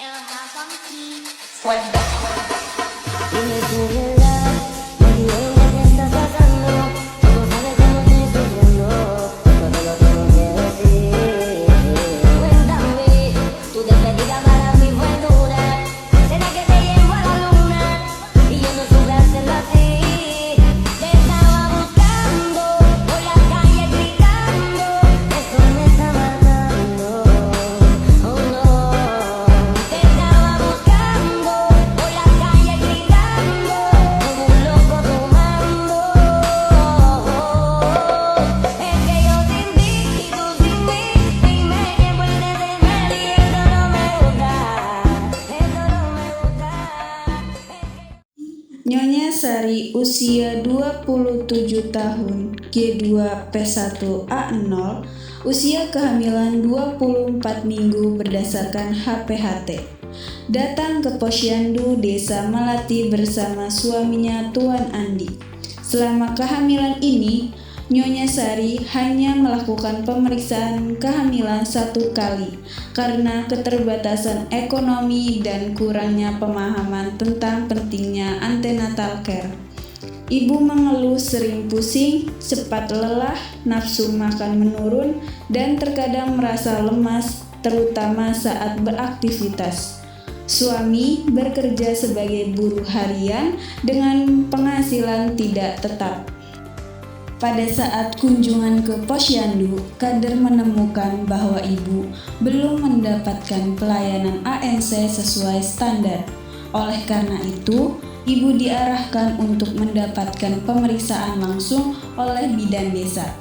Dime tu verdad, me diré lo que está pasando. Tú sabes cómo estoy sufriendo, todo lo tengo que decir. Cuéntame, tu despedida para mí fue dura. ¿Será que te llevo a la luna? Y yo no supe hacerlo así. Te estaba buscando por la calle gritando. Eso me está matando. Oh no. Te estaba buscando por la calle gritando como un loco tomando. Es que yo sin ti y tú sin mí y me llevo el desenfreno y eso no me gusta. Eso no me gusta. Nyonya Sari usia 27 tahun, G2P1A0, usia kehamilan 24 minggu berdasarkan HPHT. Datang ke Posyandu Desa Melati bersama suaminya Tuan Andi. Selama kehamilan ini, Nyonya Sari hanya melakukan pemeriksaan kehamilan 1 kali karena keterbatasan ekonomi dan kurangnya pemahaman tentang pentingnya antenatal care. Ibu mengeluh sering pusing, cepat lelah, nafsu makan menurun, dan terkadang merasa lemas, terutama saat beraktivitas. Suami bekerja sebagai buruh harian dengan penghasilan tidak tetap. Pada saat kunjungan ke Posyandu, kader menemukan bahwa ibu belum mendapatkan pelayanan ANC sesuai standar. Oleh karena itu, ibu diarahkan untuk mendapatkan pemeriksaan langsung oleh bidan desa.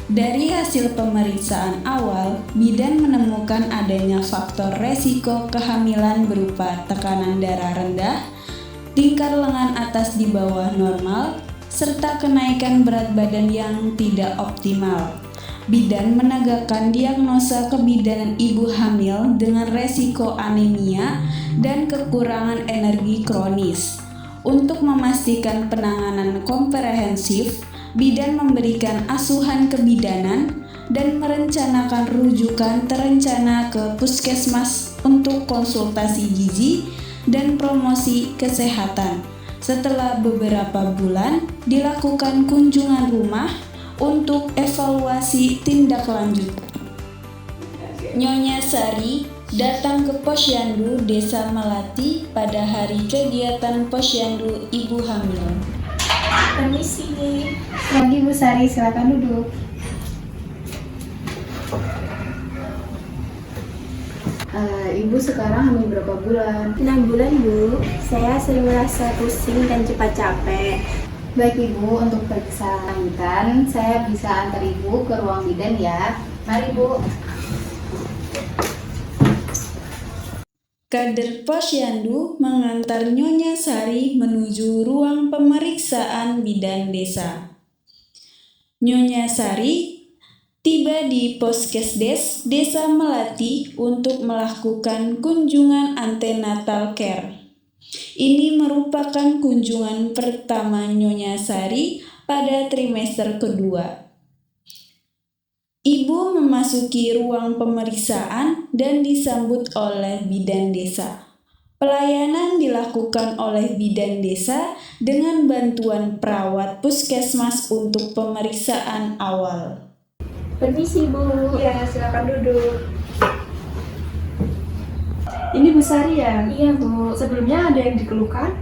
Dari hasil pemeriksaan awal, bidan menemukan adanya faktor resiko kehamilan berupa tekanan darah rendah, tingkar lengan atas di bawah normal, serta kenaikan berat badan yang tidak optimal. Bidan menegakkan diagnosa kebidanan ibu hamil dengan resiko anemia dan kekurangan energi kronis. Untuk memastikan penanganan komprehensif, bidan memberikan asuhan kebidanan dan merencanakan rujukan terencana ke puskesmas untuk konsultasi gizi dan promosi kesehatan. Setelah beberapa bulan, dilakukan kunjungan rumah untuk evaluasi tindak lanjut. Nyonya Sari datang ke Posyandu Desa Melati pada hari kegiatan Posyandu Ibu Hamil. Permisi. Pagi Bu Sari, silakan duduk. Ibu sekarang hamil berapa bulan? 6 bulan Bu, saya sering merasa pusing dan cepat capek. Baik Ibu, untuk periksa lanjutan, saya bisa antar Ibu ke ruang bidan ya. Mari Bu. Kader Posyandu mengantar Nyonya Sari menuju ruang pemeriksaan bidan desa. Nyonya Sari tiba di Poskesdes Desa Melati untuk melakukan kunjungan antenatal care. Ini merupakan kunjungan pertama Nyonya Sari pada trimester kedua. Ibu memasuki ruang pemeriksaan dan disambut oleh bidan desa. Pelayanan dilakukan oleh bidan desa dengan bantuan perawat puskesmas untuk pemeriksaan awal. Permisi Bu. Ya, silakan duduk. Ini Bu Sari ya? Iya Bu, Sebelumnya ada yang dikeluhkan?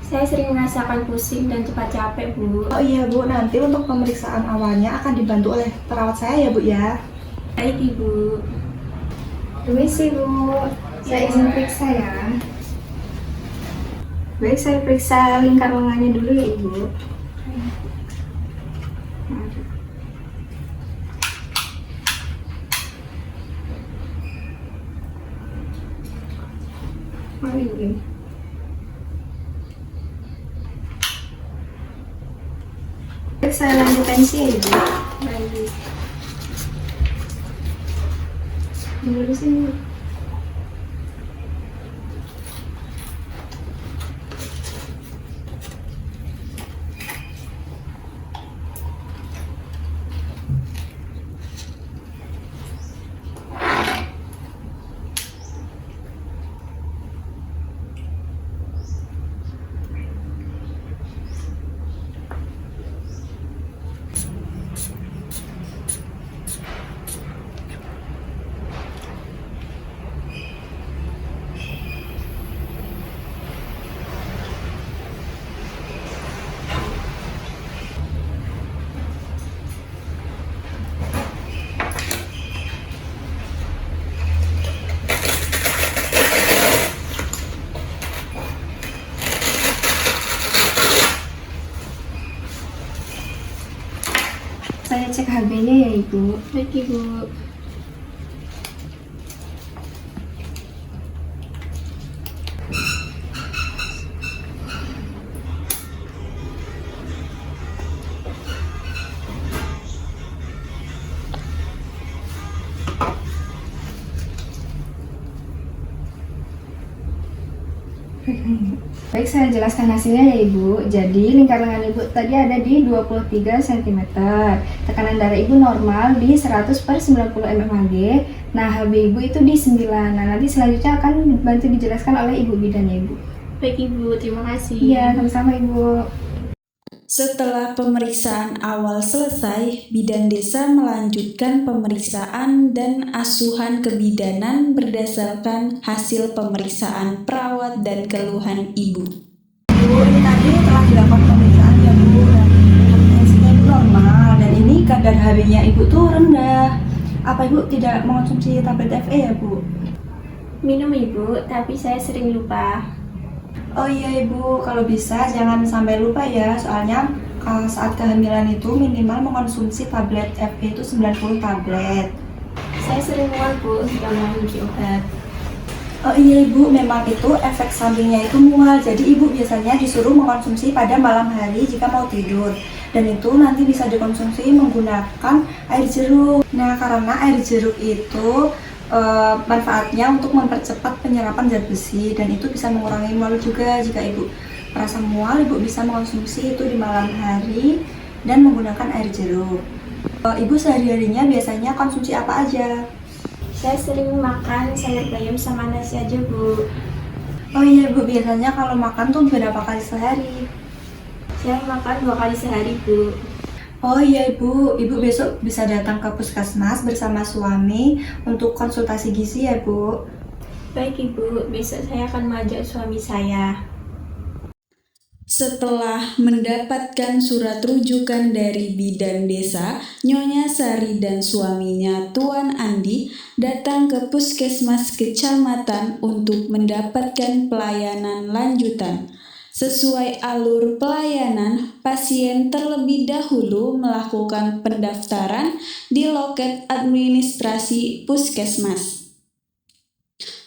saya sering merasakan pusing dan cepat capek Bu. Oh iya Bu, nanti untuk pemeriksaan awalnya akan dibantu oleh perawat saya ya Bu ya. Baik Ibu. Permisi Bu, saya izin periksa ya. Baik, saya periksa lingkar lengannya dulu ya Ibu. Mari Bu. Baik, saya lanjut tensi ya Ibu. Baik. Dulu sini. cek HB-nya ya Ibu. Baik Ibu. Baik, saya jelaskan hasilnya ya Ibu. Jadi lingkar lengan Ibu tadi ada di 23 cm. Tekanan darah Ibu normal di 100/90 mmHg. Nah, HB Ibu itu di 9. Nah, nanti selanjutnya akan dibantu dijelaskan oleh Ibu bidan ya Ibu. Baik Ibu, terima kasih. Iya, sama-sama Ibu. Setelah pemeriksaan awal selesai, bidan desa melanjutkan pemeriksaan dan asuhan kebidanan berdasarkan hasil pemeriksaan perawat dan keluhan ibu. Bu, ini tadi telah dilakukan pemeriksaan ya Bu, dan tensinya itu normal dan ini kadar HB-nya Ibu tuh rendah. Apa Ibu tidak mengonsumsi tablet FE ya Bu? Minum Ibu, tapi saya sering lupa. Oh iya Ibu, kalau bisa jangan sampai lupa ya, soalnya kalau saat kehamilan itu minimal mengonsumsi tablet FE itu 90 tablet. Saya sering mual Bu, setelah mengonsumsi obat. Oh iya Ibu, memang itu efek sampingnya itu mual, jadi Ibu biasanya disuruh mengkonsumsi pada malam hari jika mau tidur. Dan itu nanti bisa dikonsumsi menggunakan air jeruk. Nah, karena air jeruk itu manfaatnya untuk mempercepat penyerapan zat besi dan itu bisa mengurangi mual juga. Jika Ibu merasa mual, Ibu bisa mengkonsumsi itu di malam hari dan menggunakan air jeruk. Ibu sehari-harinya biasanya konsumsi apa aja? Saya sering makan sayur bayam sama nasi aja Bu. Oh iya Bu, biasanya kalau makan tuh berapa kali sehari? Saya makan 2 kali sehari Bu. Oh iya Ibu, Ibu besok bisa datang ke puskesmas bersama suami untuk konsultasi gizi ya Bu. Baik Ibu, besok saya akan mengajak suami saya. Setelah mendapatkan surat rujukan dari bidan desa, Nyonya Sari dan suaminya Tuan Andi datang ke puskesmas kecamatan untuk mendapatkan pelayanan lanjutan. Sesuai alur pelayanan, pasien terlebih dahulu melakukan pendaftaran di loket administrasi puskesmas.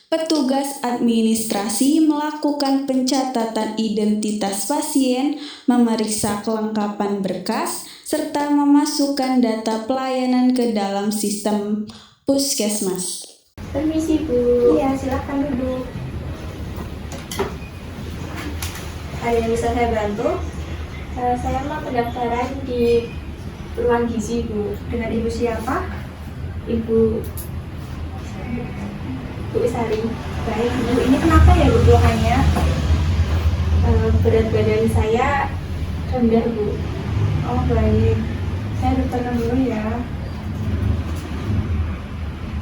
Petugas administrasi melakukan pencatatan identitas pasien, memeriksa kelengkapan berkas, serta memasukkan data pelayanan ke dalam sistem puskesmas. Permisi Bu. Iya, silahkan duduk. Ada yang bisa saya bantu? Saya mau pendaftaran di ruang gizi Bu. Dengan Ibu siapa? Ibu Sari. Baik Bu, ini kenapa ya Bu keluhannya? Berat badan saya rendah Bu. Oh baik, saya daftarkan dulu ya.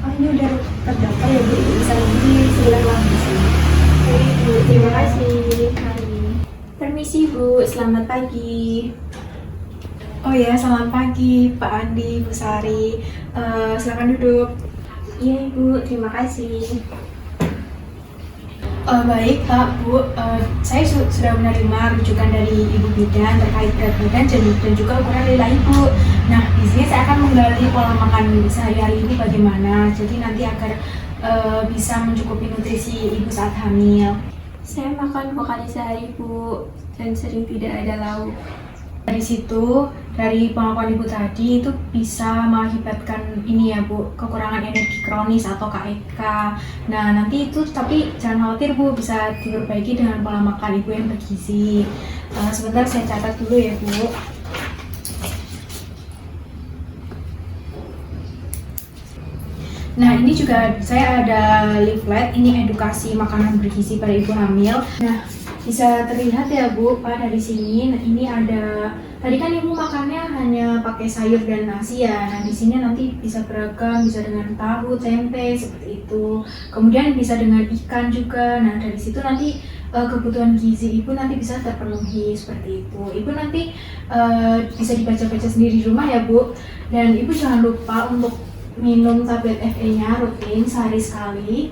Oh ini udah terdaftar ya Bu, Ibu bisa di sebelah ruang gizi. Baik Bu, terima kasih. Mari. Permisi Bu, selamat pagi. Oh ya, selamat pagi Pak Andi, Bu Sari. Silakan duduk. Iya Ibu, terima kasih. Baik Pak, Bu, saya sudah menerima rujukan dari Ibu bidan terkait berat badan dan juga ukuran lila Ibu. Nah, di sini saya akan menggali pola makan sehari-hari Ibu bagaimana, jadi nanti agar bisa mencukupi nutrisi Ibu saat hamil. Saya makan 2 kali sehari Bu, dan sering tidak ada lauk. Dari situ, dari pengakuan Ibu tadi itu bisa mengakibatkan ini ya Bu, kekurangan energi kronis atau KEK. Nah nanti itu tapi jangan khawatir Bu, bisa diperbaiki dengan pola makan Ibu yang bergizi. Sebentar saya catat dulu ya Bu. Nah ini juga saya ada leaflet, ini edukasi makanan bergizi pada ibu hamil. Nah bisa terlihat ya Bu, Pak dari sini. Nah, ini ada, tadi kan ibu makannya hanya pakai sayur dan nasi ya. Nah di sini nanti bisa beragam, bisa dengan tahu, tempe seperti itu. Kemudian bisa dengan ikan juga. Nah dari situ nanti kebutuhan gizi ibu nanti bisa terpenuhi seperti itu. Ibu nanti bisa dibaca-baca sendiri di rumah ya Bu. Dan ibu jangan lupa untuk minum tablet FE-nya rutin sehari sekali.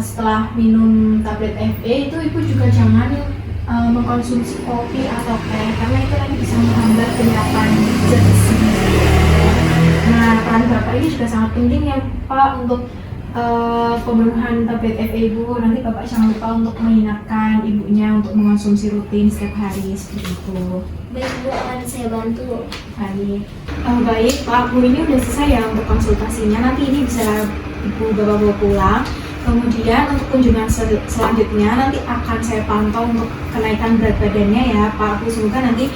Setelah minum tablet FE itu ibu juga jangan mengkonsumsi kopi atau teh karena itu nanti bisa menghambat penyerapan zat besi. Nah, peran Bapak ini juga sangat penting ya Pak untuk pemenuhan tablet FA Ibu. Nanti Bapak jangan lupa untuk mengingatkan ibunya untuk mengkonsumsi rutin setiap hari seperti itu. Baik Bu, akan saya bantu. Baik. Baik Pak, Bu ini udah selesai ya untuk konsultasinya. Nanti ini bisa Ibu Bapak bawa pulang. Kemudian untuk kunjungan selanjutnya nanti akan saya pantau untuk kenaikan berat badannya ya Pak. Semoga nanti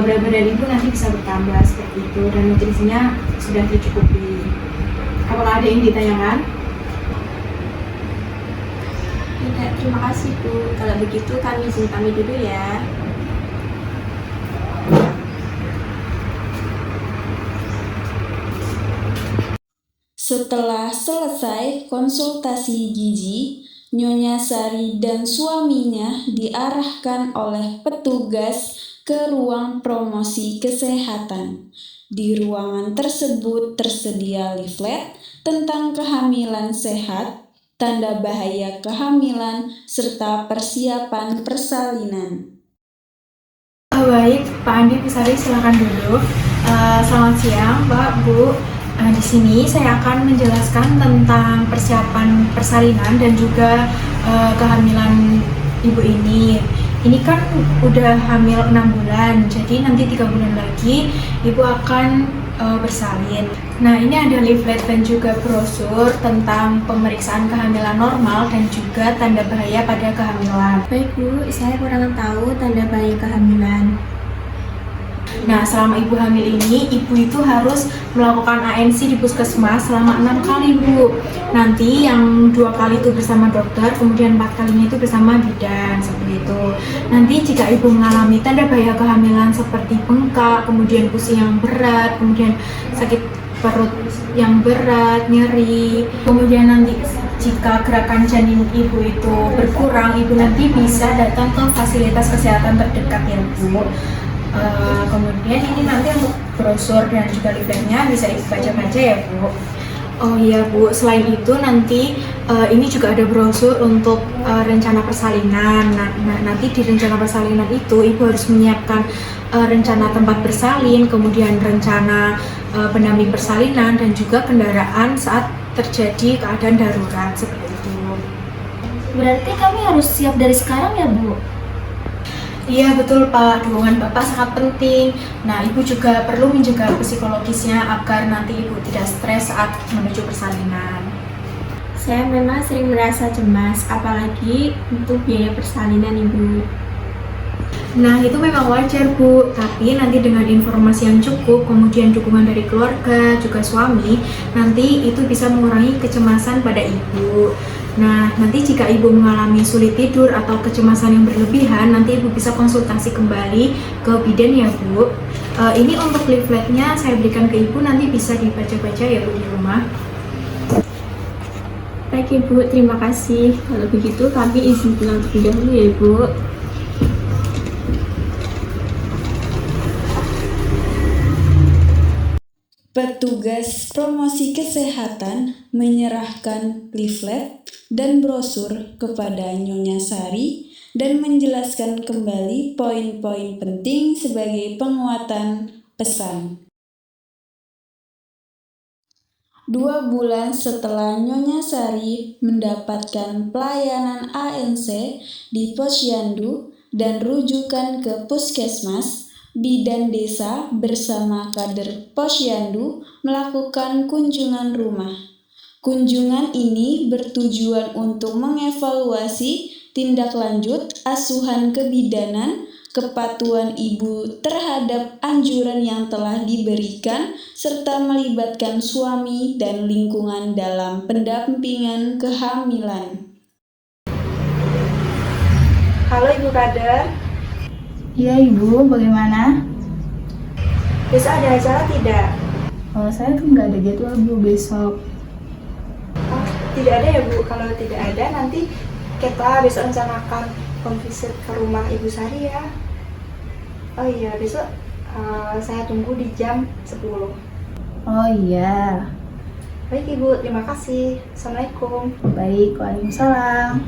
berat badan Ibu nanti bisa bertambah seperti itu dan nutrisinya sudah dicukupi. Apakah ada yang ditanyakan? Tidak, terima kasih Bu. Kalau begitu kami izin pamit dulu ya. Setelah selesai konsultasi gizi, Nyonya Sari dan suaminya diarahkan oleh petugas ke ruang promosi kesehatan. Di ruangan tersebut tersedia leaflet tentang kehamilan sehat, tanda bahaya kehamilan, serta persiapan persalinan. Baik, Pak Andi, Bu Sari silakan duduk. Selamat siang, Mbak, Bu. Di sini saya akan menjelaskan tentang persiapan persalinan dan juga kehamilan ibu ini. Ini kan udah hamil 6 bulan, jadi nanti 3 bulan lagi ibu akan bersalin. Nah, ini ada leaflet dan juga brosur tentang pemeriksaan kehamilan normal dan juga tanda bahaya pada kehamilan. Baik Bu, saya kurang tahu tanda bahaya kehamilan. Nah, selama ibu hamil ini, ibu itu harus melakukan ANC di puskesmas selama 6 kali, Bu. Nanti yang 2 kali itu bersama dokter, kemudian 4 kalinya itu bersama bidan, seperti itu. Nanti jika ibu mengalami tanda bahaya kehamilan seperti bengkak, kemudian pusing yang berat, kemudian sakit perut yang berat, nyeri, kemudian nanti jika gerakan janin ibu itu berkurang, ibu nanti bisa datang ke fasilitas kesehatan terdekat ya, Bu. Kemudian ini nanti untuk brosur dan juga leafletnya bisa ibu baca-baca ya Bu. Oh iya Bu, selain itu nanti ini juga ada brosur untuk rencana persalinan. Nah, nanti di rencana persalinan itu ibu harus menyiapkan rencana tempat bersalin, kemudian rencana pendamping persalinan dan juga kendaraan saat terjadi keadaan darurat seperti itu. Berarti kami harus siap dari sekarang ya Bu? Iya betul Pak, dukungan Bapak sangat penting. Nah, Ibu juga perlu menjaga psikologisnya agar nanti Ibu tidak stres saat menuju persalinan. Saya memang sering merasa cemas, apalagi untuk biaya persalinan Ibu. Nah, itu memang wajar Bu, tapi nanti dengan informasi yang cukup, kemudian dukungan dari keluarga, juga suami, nanti itu bisa mengurangi kecemasan pada Ibu. Nah, nanti jika ibu mengalami sulit tidur atau kecemasan yang berlebihan, nanti ibu bisa konsultasi kembali ke bidan ya Bu. Ini untuk leafletnya saya berikan ke ibu, nanti bisa dibaca-baca ya Bu di rumah. Baik Ibu, terima kasih. Kalau begitu kami izin pulang terlebih dahulu ya Ibu. Petugas promosi kesehatan menyerahkan leaflet dan brosur kepada Nyonya Sari dan menjelaskan kembali poin-poin penting sebagai penguatan pesan. 2 bulan setelah Nyonya Sari mendapatkan pelayanan ANC di Posyandu dan rujukan ke puskesmas, bidan desa bersama kader Posyandu melakukan kunjungan rumah. Kunjungan ini bertujuan untuk mengevaluasi tindak lanjut asuhan kebidanan, kepatuhan ibu terhadap anjuran yang telah diberikan, serta melibatkan suami dan lingkungan dalam pendampingan kehamilan. Halo Ibu Kader. Iya Ibu, bagaimana? Besok ada acara tidak? Saya tuh nggak ada jadwal Bu besok. Oh, tidak ada ya Bu. Kalau tidak ada nanti kita besok rencanakan home visit ke rumah Ibu Sari ya. Oh iya, besok saya tunggu di jam 10. Oh iya. Baik Ibu, terima kasih. Assalamualaikum. Baik, waalaikumsalam.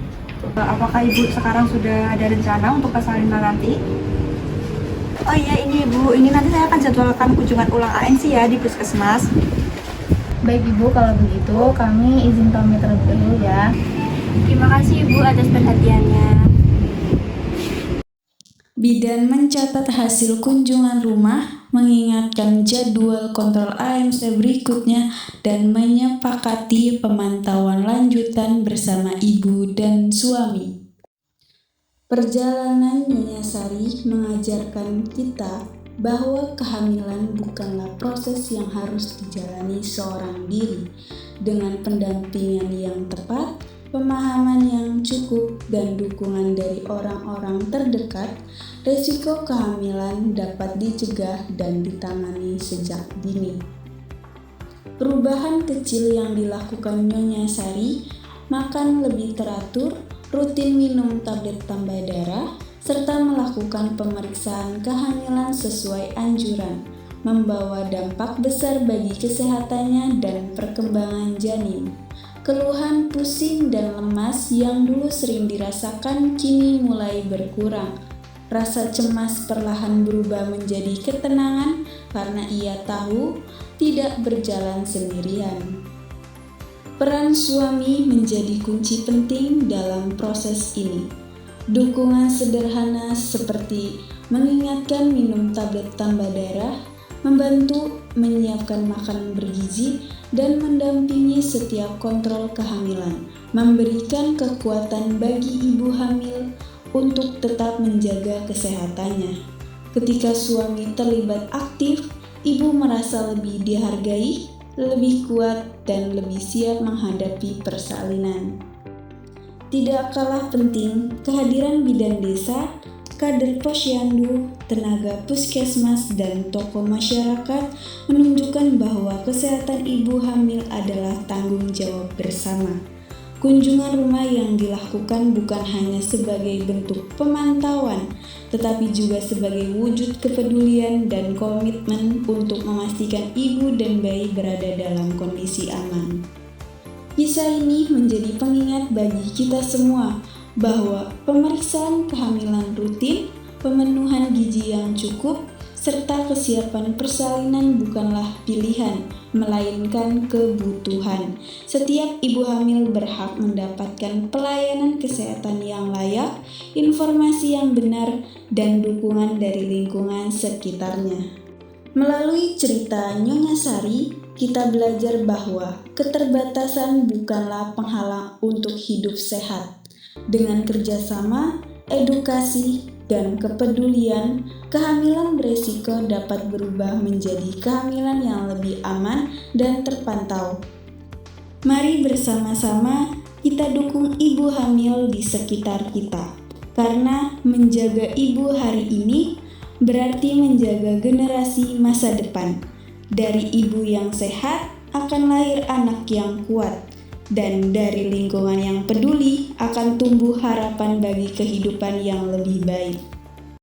Apakah Ibu sekarang sudah ada rencana untuk persalinan nanti? Oh iya ini Ibu, ini nanti saya akan jadwalkan kunjungan ulang ANC ya di Puskesmas. Baik Ibu, kalau begitu kami izin pamit terlebih dahulu ya. Terima kasih Ibu atas perhatiannya. Bidan mencatat hasil kunjungan rumah, mengingatkan jadwal kontrol ANC berikutnya, dan menyepakati pemantauan lanjutan bersama ibu dan suami. Perjalanan Nyonya Sari mengajarkan kita bahwa kehamilan bukanlah proses yang harus dijalani seorang diri. Dengan pendampingan yang tepat, pemahaman yang cukup, dan dukungan dari orang-orang terdekat, risiko kehamilan dapat dicegah dan ditangani sejak dini. Perubahan kecil yang dilakukan Nyonya Sari, makan lebih teratur, rutin minum tablet tambah darah, serta melakukan pemeriksaan kehamilan sesuai anjuran, membawa dampak besar bagi kesehatannya dan perkembangan janin. Keluhan pusing dan lemas yang dulu sering dirasakan kini mulai berkurang. Rasa cemas perlahan berubah menjadi ketenangan karena ia tahu tidak berjalan sendirian. Peran suami menjadi kunci penting dalam proses ini. Dukungan sederhana seperti mengingatkan minum tablet tambah darah, membantu menyiapkan makanan bergizi, dan mendampingi setiap kontrol kehamilan, memberikan kekuatan bagi ibu hamil untuk tetap menjaga kesehatannya. Ketika suami terlibat aktif, ibu merasa lebih dihargai, lebih kuat, dan lebih siap menghadapi persalinan. Tidak kalah penting, kehadiran bidan desa, kader posyandu, tenaga puskesmas, dan tokoh masyarakat menunjukkan bahwa kesehatan ibu hamil adalah tanggung jawab bersama. Kunjungan rumah yang dilakukan bukan hanya sebagai bentuk pemantauan, tetapi juga sebagai wujud kepedulian dan komitmen untuk memastikan ibu dan bayi berada dalam kondisi aman. Kisah ini menjadi pengingat bagi kita semua bahwa pemeriksaan kehamilan rutin, pemenuhan gizi yang cukup, serta kesiapan persalinan bukanlah pilihan, melainkan kebutuhan. Setiap ibu hamil berhak mendapatkan pelayanan kesehatan yang layak, informasi yang benar, dan dukungan dari lingkungan sekitarnya. Melalui cerita Nyonya Sari, kita belajar bahwa keterbatasan bukanlah penghalang untuk hidup sehat. Dengan kerjasama, edukasi, dan kepedulian, kehamilan beresiko dapat berubah menjadi kehamilan yang lebih aman dan terpantau. Mari bersama-sama kita dukung ibu hamil di sekitar kita, karena menjaga ibu hari ini berarti menjaga generasi masa depan. Dari ibu yang sehat akan lahir anak yang kuat, dan dari lingkungan yang peduli akan tumbuh harapan bagi kehidupan yang lebih baik.